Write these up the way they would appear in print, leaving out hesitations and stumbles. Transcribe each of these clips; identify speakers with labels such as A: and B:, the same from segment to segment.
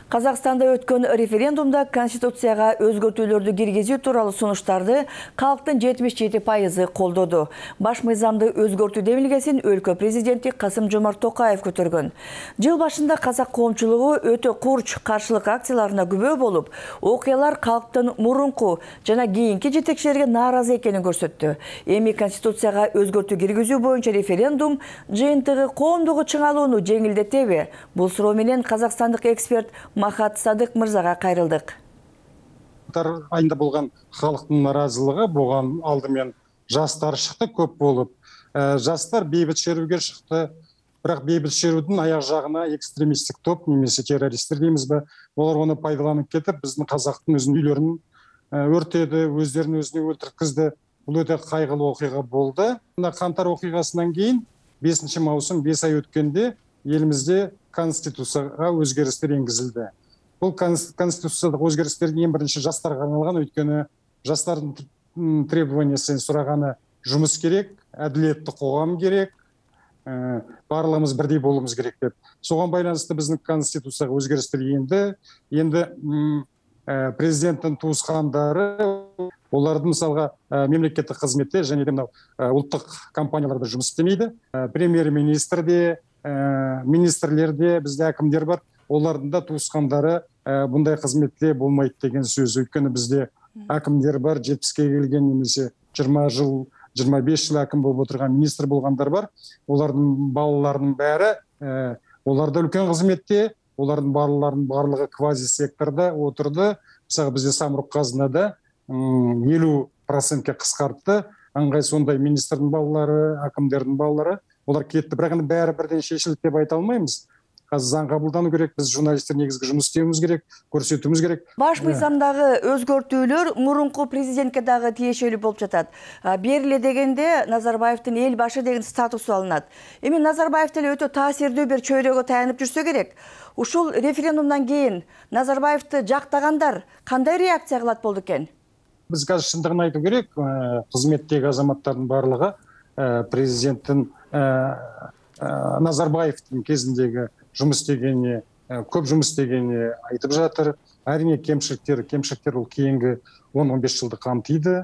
A: Қазақстанда өткен референдумда Конституцияға өзгертулерді киргизүү тууралуу сунуштарды халктын 77% колдоду. Баш мыйзамды өзгөртүү демилгесин өлкө президенти Касым-Жомарт Токаев көтөргөн. Жыл башында казак коомчулугу өтө курч каршылык акцияларына күбө болуп, окуялар халктын мурунку жана кийинки жетекчилерге нааразы экенин көрсөттү. Эми Конституцияга өзгөртүү киргизүү боюнча референдум жыйынтыгы коомдугу чыңалууну жеңилдетеби? Бул суроо менен казакстандык эксперт Махат Садык мырзага кайрылдык.
B: Айында болған халықтың наразылығы болған алдымен жастар шықты көп болып. Жастар бейбіт шеруге шықты. Бірақ бейбіт шерудің аяқ жағына экстремистік топ, немесе террористер дейміз бе, олар оны пайдаланып кетіп, біздің қазақтың өзінің үйлерін өртеді, өздерін өзіне өлтірткізді. Бұл өте қайғылы оқиға болды. Қаңтар оқиғасынан кейін 5 маусым 5 ай өткенде елімізде Конституцияға өзгерістер енгізілді. Бұл конституциялық өзгерістердің ең бірінші жастарға арналған, өйткені жастардың требованиясын сұрағаны жұмыс керек, әділетті қоғам керек, барлығымыз бірдей болуымыз керек деп. Соған байланысты біздің конституцияға өзгерістер енді президенттің туысқандары, олардың мысалға мемлекеттік қызметте және де ұлттық компанияларда жұмыс істемейді. Премьер-министр де, министрлер де, бізде әкімдер бар. Олардың да туысқандары бұндай қызметте болмайды деген сөз. Өйткені бізде әкімдер бар, 70-ке келген немесе 20 жыл, 25 жыл әкім болып отырған министр болғандар бар. Олардың балаларының бәрі, оларда үлкен қызметте, олардың балаларының барлығы квази-секторда отырды. Мысалы бізде самұрық-қазынада 50%-ке қысқартты. Аңғай сондай министрдің балалары, әкімдердің балалары, олар кетті. Бірақ бәрі бірден шешілді деп айта алмаймыз. Қазір заң қабылдану керек, біз журналистер негізгі жұмыс істеуіміз керек, көрсетуіміз керек.
A: Баш мыйзамдагы өзгөртүүлөр мурунку президентке дагы тиешелүү болуп жатат. Бериле дегенде Назарбаевдин эл башы деген статусу алынат. Эми Назарбаев деле өтө таасирдүү бир чөйрөгө таянып жүрсө керек. Ушул референдумдан кийин Назарбаевди жактагандар кандай реакция кылат болду экен?
B: Біз қазір шындығын айту керек, қызметтегі азаматтардың барлығы президенттің Назарбаевтың кезіндегі жұмыс істегеніне, көп жұмыс істегеніне айтып жатыр. Әрине кемшіліктер ол кейінгі 10-15 жылды қамтиды.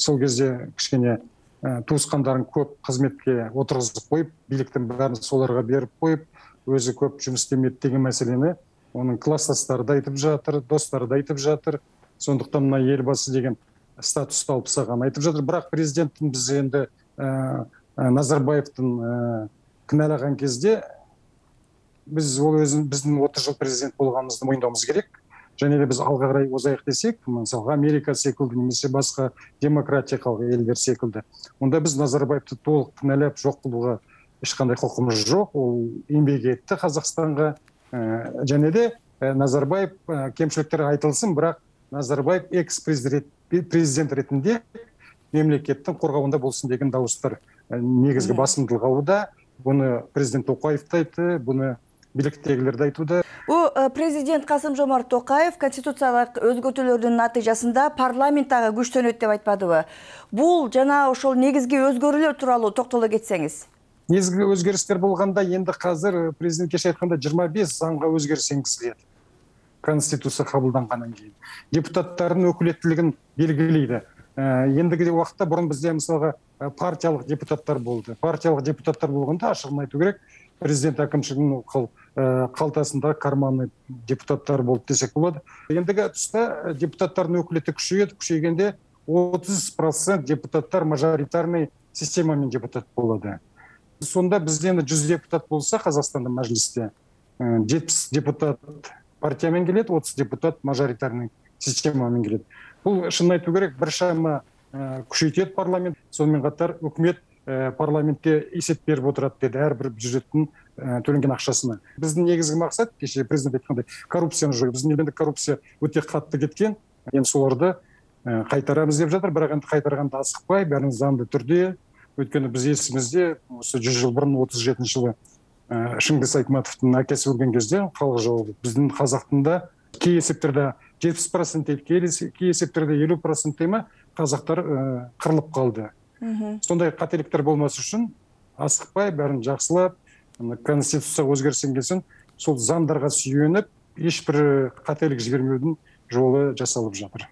B: Сол кезде кішкене туысқандарын көп қызметке отырғызып қойып, биліктің бәрін соларға беріп қойып, өзі көп жұмыс істемеді деген мәселені оның класстастары да айтып жатыр, достары да айтып жатыр. Сондықтан мына елбасы деген статусты алып тастағанын айтып жатыр. Бірақ президенттің біз енді Назарбаевтың кінәлаған кезде біздің 30 жыл президент болғанымызды мойындауымыз керек. Және де біз алға қарай озайық десек, мысалы Америка секілді немесе басқа демократиялық елдер секілді, онда біз Назарбаевты толық кінәлап жоқ қылуға ешқандай құқымыз жоқ. Ол еңбек етті Қазақстанға. Және де Назарбаев кемшіліктері айтылсын, бірақ Назарбаев экс-президент ретінде мемлекеттің қорғауында болсын деген дауыстар негізгі басымдылық алуда. Бұны президент Токаев та айтты, бұны биліктегілер де айтуда.
A: Президент Касым-Жомарт Токаев конституциялық өзгөртүүлөрдүн натыйжасында парламенттагы күчтөнөт деп айтпадыбы? Бул жана ошол негизги өзгөрүүлөр тууралуу токтоло кетсеңиз.
B: Негізгі өзгерістер болғанда, енді қазір президент кеше айтқанда 25 заңға өзгеріс енгізіледі. Конституция қабылданғаннан кейін. Депутаттардың өкілеттілігін белгілейді. Ендігі уақытта бұрын бізде мысалға партиялық депутаттар болды. Партиялық депутаттар болғанда ашығын айту керек, президент әкімшілігінің қалтасында карманный депутаттар болды десек болады. Ендігі тұста депутаттардың өкілеті күшейгенде 30% депутаттар мажоритарный системамен депутат болады. Сонда бізде 100 депутат болса Қазақстанда мәжілісте 70 депутат партиямен келеді, 30 депутат мажоритарный системамен келеді. Бұл шын айту керек, біршама күшейтеді парламент. Сонымен қатар үкімет парламентте есеп беріп отырады деді әрбір бюджеттің төленген ақшасына. Біздің негізгі мақсат, кеше президент айтқандай, коррупцияны жою. Біздің елде коррупция өте қатты кеткен. Енді соларды қайтарамыз деп жатыр, бірақ енді қайтарғанда асықпай, бәрін заңды түрде. Өйткені біз есімізде осы 100 жыл бұрын 37 жылы Шыңғыс Айтматовтың әкесі өлген кезде халық жауы біздің қазақтың да кей есептерде 70% дейді, кей есептерде 50% дейді, қазақтар қырылып қалды. Сондай қателіктер болмас үшін асықпай бәрін жақсылап, конституцияға өзгеріс енгізсін, сол заңдарға сүйеніп, ешбір қателік жібермеудің жолы жасалып жатыр.